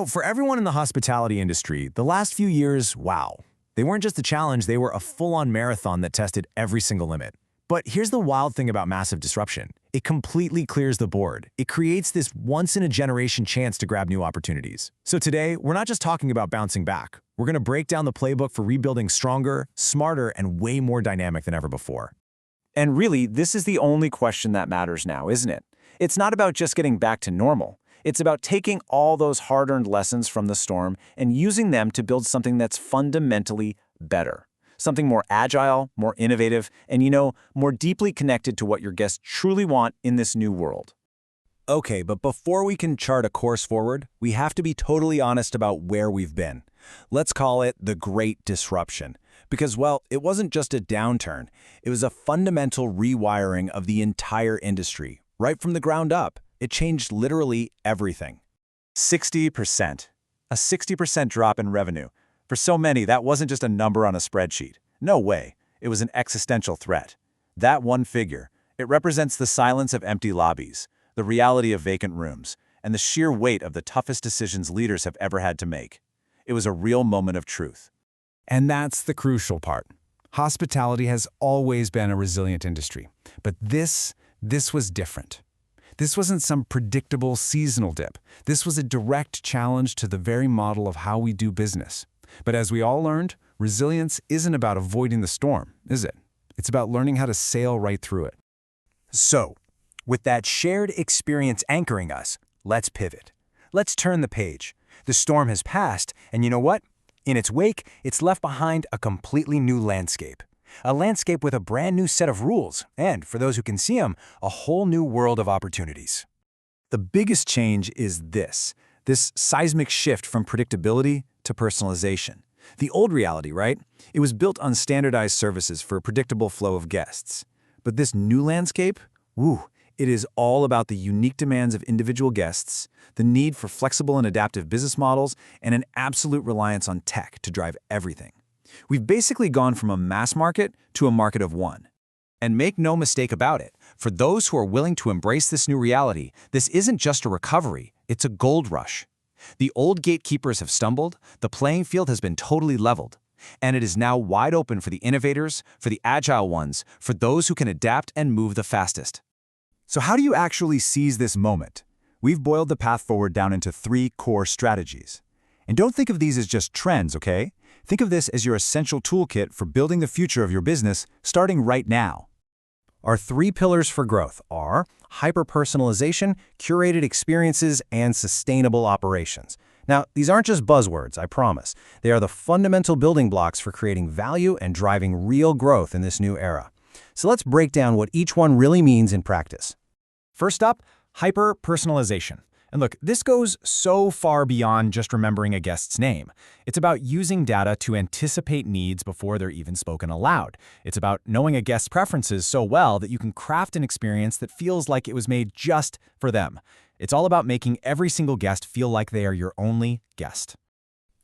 For everyone in the hospitality industry, the last few years, wow. They weren't just a challenge, they were a full-on marathon that tested every single limit. But here's the wild thing about massive disruption. It completely clears the board. It creates this once-in-a-generation chance to grab new opportunities. So today, we're not just talking about bouncing back. We're going to break down the playbook for rebuilding stronger, smarter, and way more dynamic than ever before. And really, this is the only question that matters now, isn't it? It's not about just getting back to normal. It's about taking all those hard-earned lessons from the storm and using them to build something that's fundamentally better. Something more agile, more innovative, and more deeply connected to what your guests truly want in this new world. Okay, but before we can chart a course forward, we have to be totally honest about where we've been. Let's call it the Great Disruption. Because, well, it wasn't just a downturn. It was a fundamental rewiring of the entire industry, right from the ground up. It changed literally everything. 60%. A 60% drop in revenue. For so many, that wasn't just a number on a spreadsheet. No way. It was an existential threat. That one figure, it represents the silence of empty lobbies, the reality of vacant rooms, and the sheer weight of the toughest decisions leaders have ever had to make. It was a real moment of truth. And that's the crucial part. Hospitality has always been a resilient industry, but this was different. This wasn't some predictable seasonal dip. This was a direct challenge to the very model of how we do business. But as we all learned, resilience isn't about avoiding the storm, is it? It's about learning how to sail right through it. So, with that shared experience anchoring us, let's pivot. Let's turn the page. The storm has passed, and you know what? In its wake, it's left behind a completely new landscape. A landscape with a brand new set of rules, and, for those who can see them, a whole new world of opportunities. The biggest change is this seismic shift from predictability to personalization. The old reality, right? It was built on standardized services for a predictable flow of guests. But this new landscape, it is all about the unique demands of individual guests, the need for flexible and adaptive business models, and an absolute reliance on tech to drive everything. We've basically gone from a mass market to a market of one. And make no mistake about it, for those who are willing to embrace this new reality, this isn't just a recovery, it's a gold rush. The old gatekeepers have stumbled, the playing field has been totally leveled, and it is now wide open for the innovators, for the agile ones, for those who can adapt and move the fastest. So how do you actually seize this moment? We've boiled the path forward down into 3 core strategies. And don't think of these as just trends, okay? Think of this as your essential toolkit for building the future of your business, starting right now. Our 3 pillars for growth are hyper-personalization, curated experiences, and sustainable operations. Now, these aren't just buzzwords, I promise. They are the fundamental building blocks for creating value and driving real growth in this new era. So let's break down what each one really means in practice. First up, hyper-personalization. And look, this goes so far beyond just remembering a guest's name. It's about using data to anticipate needs before they're even spoken aloud. It's about knowing a guest's preferences so well that you can craft an experience that feels like it was made just for them. It's all about making every single guest feel like they are your only guest.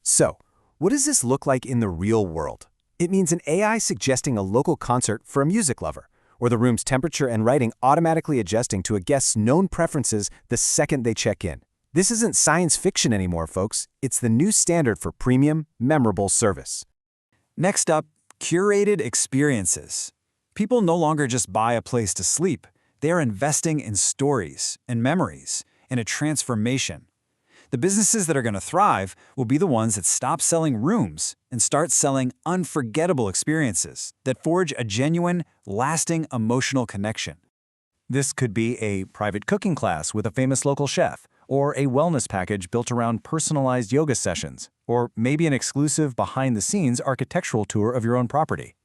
So, what does this look like in the real world? It means an AI suggesting a local concert for a music lover, or the room's temperature and lighting automatically adjusting to a guest's known preferences the second they check in. This isn't science fiction anymore, folks. It's the new standard for premium, memorable service. Next up, curated experiences. People no longer just buy a place to sleep. They are investing in stories and memories and a transformation. The businesses that are going to thrive will be the ones that stop selling rooms and start selling unforgettable experiences that forge a genuine, lasting emotional connection. This could be a private cooking class with a famous local chef, or a wellness package built around personalized yoga sessions, or maybe an exclusive behind-the-scenes architectural tour of your own property.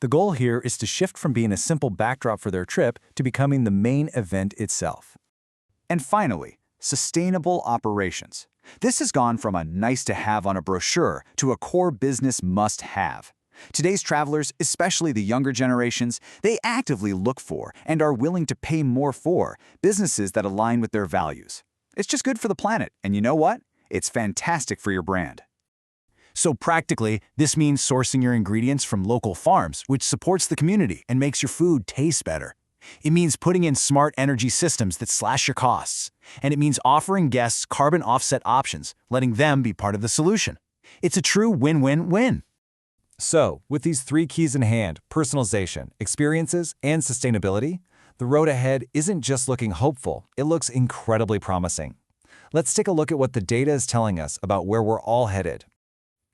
The goal here is to shift from being a simple backdrop for their trip to becoming the main event itself. And finally, sustainable operations. This has gone from a nice-to-have on a brochure to a core business must-have. Today's travelers, especially the younger generations, they actively look for and are willing to pay more for businesses that align with their values. It's just good for the planet, and you know what? It's fantastic for your brand. So practically, this means sourcing your ingredients from local farms, which supports the community and makes your food taste better. It means putting in smart energy systems that slash your costs. And it means offering guests carbon offset options, letting them be part of the solution. It's a true win-win-win. So, with these three keys in hand, personalization, experiences, and sustainability, the road ahead isn't just looking hopeful, it looks incredibly promising. Let's take a look at what the data is telling us about where we're all headed.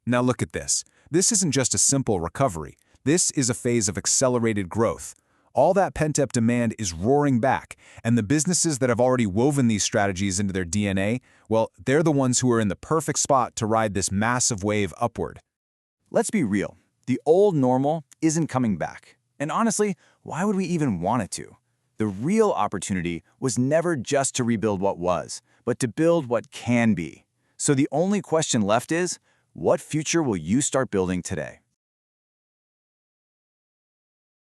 Now look at this. This isn't just a simple recovery. This is a phase of accelerated growth. All that pent-up demand is roaring back, and the businesses that have already woven these strategies into their DNA, well, they're the ones who are in the perfect spot to ride this massive wave upward. Let's be real. The old normal isn't coming back. And honestly, why would we even want it to? The real opportunity was never just to rebuild what was, but to build what can be. So the only question left is, what future will you start building today?